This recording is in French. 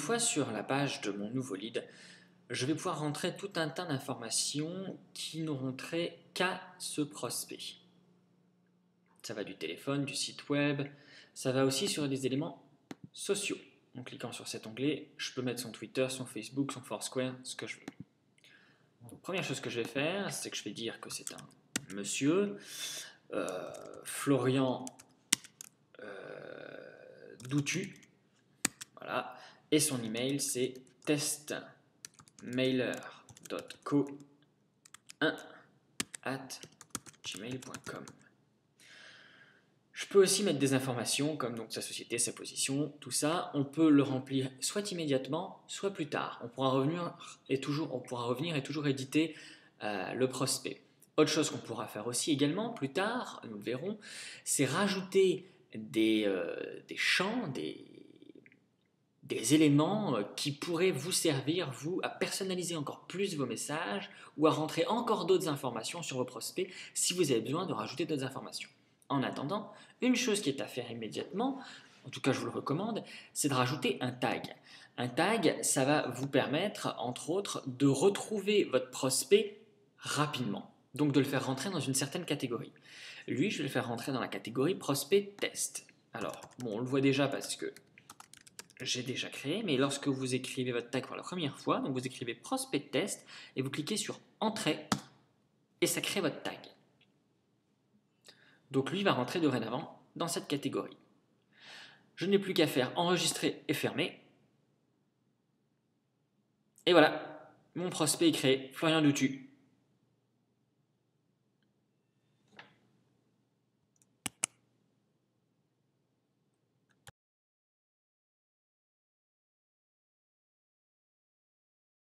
fois sur la page de mon nouveau lead, je vais pouvoir rentrer tout un tas d'informations qui n'auront trait qu'à ce prospect. Ça va du téléphone, du site web, ça va aussi sur des éléments sociaux. En cliquant sur cet onglet, je peux mettre son Twitter, son Facebook, son Foursquare, ce que je veux. Donc, première chose que je vais faire, c'est que je vais dire que c'est un monsieur, Florian Doutu, voilà, et son email c'est testmailer.co1@gmail.com. Je peux aussi mettre des informations comme donc sa société, sa position, tout ça. On peut le remplir soit immédiatement, soit plus tard. On pourra revenir et toujours éditer le prospect. Autre chose qu'on pourra faire aussi également plus tard, nous le verrons, c'est rajouter des champs, des éléments qui pourraient vous servir, vous, à personnaliser encore plus vos messages ou à rentrer encore d'autres informations sur vos prospects si vous avez besoin de rajouter d'autres informations. En attendant, une chose qui est à faire immédiatement, en tout cas je vous le recommande, c'est de rajouter un tag. Un tag, ça va vous permettre, entre autres, de retrouver votre prospect rapidement. Donc de le faire rentrer dans une certaine catégorie. Lui, je vais le faire rentrer dans la catégorie prospect test. Alors, bon, on le voit déjà parce que j'ai déjà créé, mais lorsque vous écrivez votre tag pour la première fois, donc vous écrivez prospect test et vous cliquez sur entrée et ça crée votre tag. Donc lui va rentrer dorénavant dans cette catégorie. Je n'ai plus qu'à faire enregistrer et fermer. Et voilà, mon prospect est créé, Florian Doutu.